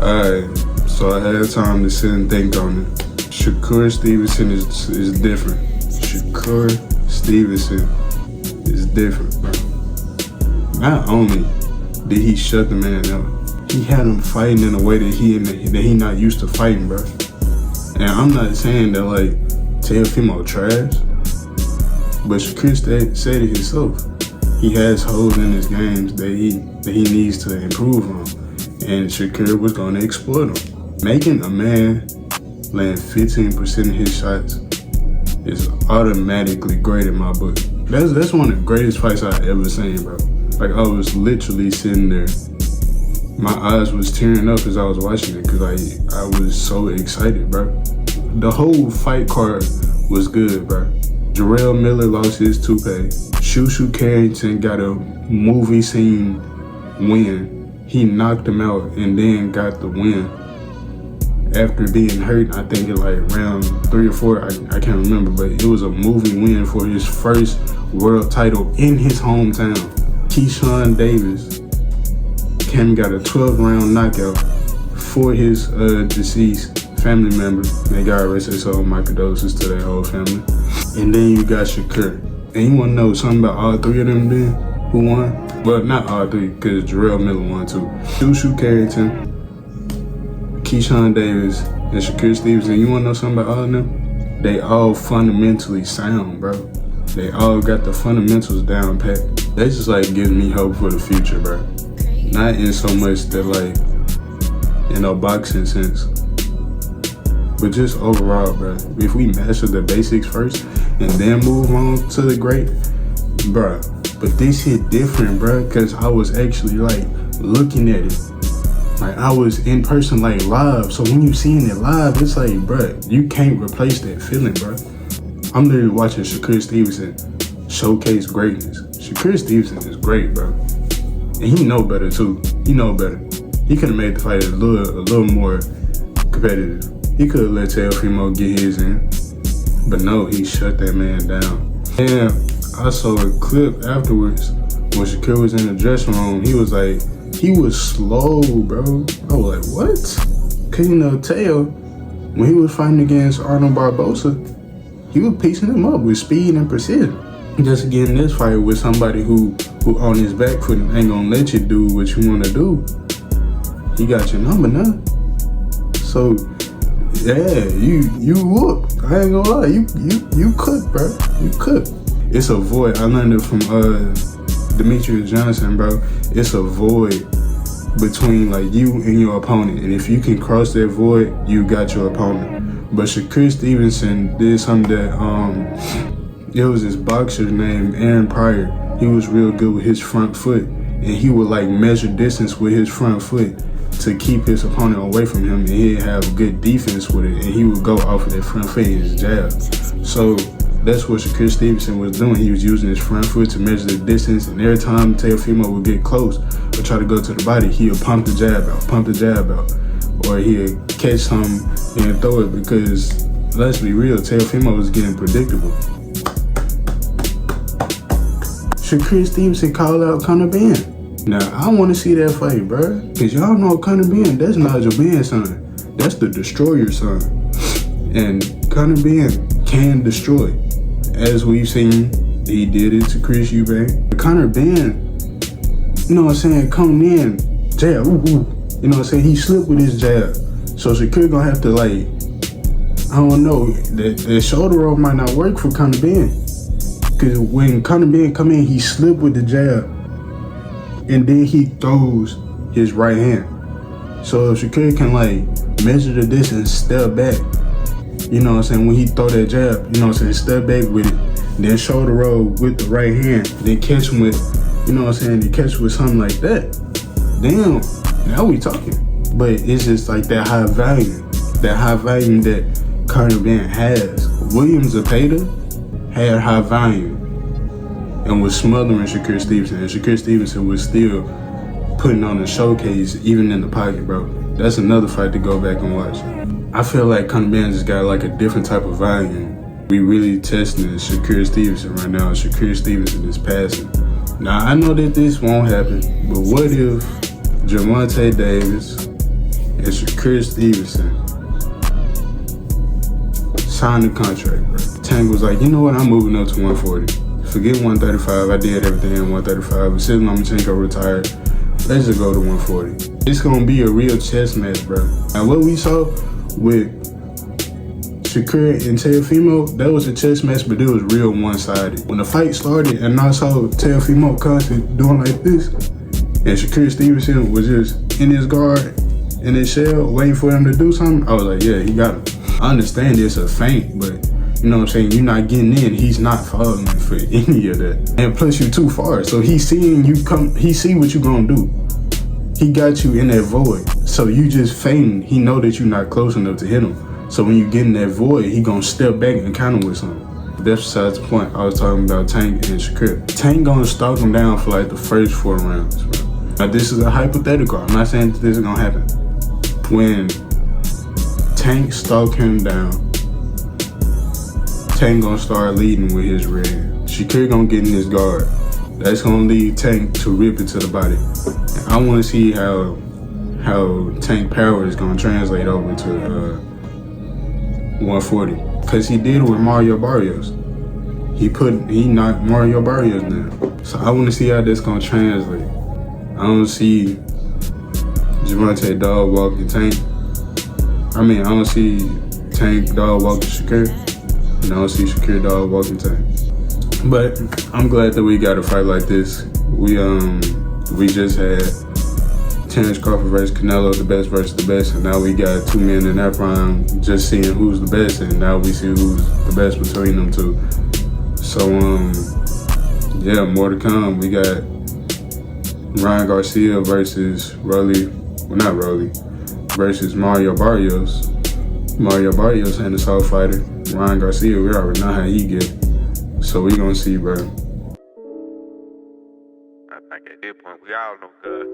Alright, so I had time to sit and think on it. Shakur Stevenson is different. Shakur Stevenson is different, bro. Not only did he shut the man up, he had him fighting in a way that he not used to fighting, bro. And I'm not saying that like Teofimo trash, but Shakur said it himself. He has holes in his games that he needs to improve on, and Shakur was going to exploit them. Making a man land 15% of his shots is automatically great in my book. That's one of the greatest fights I've ever seen, bro. Like, I was literally sitting there. My eyes was tearing up as I was watching it because I was so excited, bro. The whole fight card was good, bro. Jarrell Miller lost his toupee. Shakur Carrington got a movie scene win. He knocked him out and then got the win after being hurt. I think in like round 3 or 4, I can't remember, but it was a movie win for his first world title in his hometown. Keyshawn Davis got a 12-round knockout for his deceased family member. May God rest his soul. My condolences to their whole family. And then you got Shakur. And you wanna know something about all three of them then? Who won? Well, not all three, because Jarrell Miller won too. Shakur Carrington, Keyshawn Davis, and Shakur Stevenson. You wanna know something about all of them? They all fundamentally sound, bro. They all got the fundamentals down pat. That just like gives me hope for the future, bro. Not in so much that like, in a boxing sense, but just overall, bro. If we master the basics first and then move on to the great, bro. But this hit different, bro, because I was actually like looking at it. Like, I was in person, like live. So when you seeing it live, it's like, bro, you can't replace that feeling, bro. I'm literally watching Shakur Stevenson showcase greatness. Shakur Stevenson is great, bro. And he know better too. He know better. He could have made the fight a little more competitive. He could have let Teofimo get his in. But no, he shut that man down. And I saw a clip afterwards when Shakur was in the dressing room. He was like, he was slow, bro. I was like, what? Cause you know, Teo, when he was fighting against Arnold Barbosa, he was piecing him up with speed and precision. Just getting this fight with somebody who on his back foot ain't gonna let you do what you wanna do. He got your number now. So yeah, you whooped. I ain't gonna lie, you cooked, bro. You cooked. It's a void. I learned it from Demetrius Johnson, bro. It's a void between like you and your opponent, and if you can cross that void, you got your opponent. But Shakur Stevenson did something that it was this boxer named Aaron Pryor. He was real good with his front foot, and he would like measure distance with his front foot to keep his opponent away from him, and he'd have good defense with it, and he would go off of that front foot and his jab. So that's what Shakur Stevenson was doing. He was using his front foot to measure the distance, and every time Teofimo would get close or try to go to the body, he would pump the jab out, or he'd catch something and throw it, because let's be real, Teofimo was getting predictable. Shakur Stevenson called out Conor Ben. Now, I want to see that fight, bro. Because y'all know Conor Ben, that's Nigel Ben's son. That's the Destroyer son. And Conor Ben can destroy. As we've seen, he did it to Chris Eubank. Conor Ben, you know what I'm saying, coming in, jab, ooh. You know what I'm saying, he slipped with his jab. So Shakur gonna have to like, I don't know, that shoulder roll might not work for Conor Ben. Because when Conor Ben come in, he slipped with the jab, and then he throws his right hand. So if Shakur can like measure the distance, step back, you know what I'm saying, when he throw that jab, you know what I'm saying, step back with it, then shoulder roll with the right hand, then catch him with, you know what I'm saying, then catch with something like that. Damn, now we talking. But it's just like that high value that Conor Ben has. William Zepeda had high volume and was smothering Shakur Stevenson, and Shakur Stevenson was still putting on a showcase even in the pocket, bro. That's another fight to go back and watch. I feel like Conor Ben just got like a different type of volume. We really testing Shakur Stevenson right now. Shakur Stevenson is passing. Now, I know that this won't happen, but what if Gervonta Davis and And Shakur Stevenson signed the contract, bro. Tank was like, you know what, I'm moving up to 140. Forget 135, I did everything at 135. But since Lomachenko retired, let's just go to 140. It's gonna be a real chess match, bro. And what we saw with Shakur and Teofimo, that was a chess match, but it was real one-sided. When the fight started and I saw Teofimo constantly doing like this, and Shakur Stevenson was just in his guard, in his shell, waiting for him to do something, I was like, yeah, he got him. I understand it's a feint, but you know what I'm saying, you're not getting in, he's not falling for any of that. And plus you're too far, so he's seeing you come, he see what you gonna do. He got you in that void, so you just feinting, he know that you're not close enough to hit him. So when you get in that void, he gonna step back and counter with something. That's besides the point. I was talking about Tank and Shakur. Tank gonna stalk him down for like the first 4 rounds, bro. Now this is a hypothetical, I'm not saying that this is gonna happen. When Tank stalk him down, Tank gonna start leading with his red. Shakur gonna get in his guard. That's gonna lead Tank to rip it to the body. And I wanna see how Tank power is gonna translate over to 140. Cause he did with Mario Barrios. He knocked Mario Barrios down. So I wanna see how this gonna translate. I don't see Gervonta dog walking Tank. I don't see Tank dog walking Shakur. And I don't see Shakur dog walking Tank. But I'm glad that we got a fight like this. We just had Terrence Crawford versus Canelo, the best versus the best, and now we got 2 men in that prime just seeing who's the best, and now we see who's the best between them two. So yeah, more to come. We got Ryan Garcia versus versus Mario Barrios. Mario Barrios ain't a soft fighter. Ryan Garcia, we already know how he get. So we gonna see, bro. I think at this point we all know good.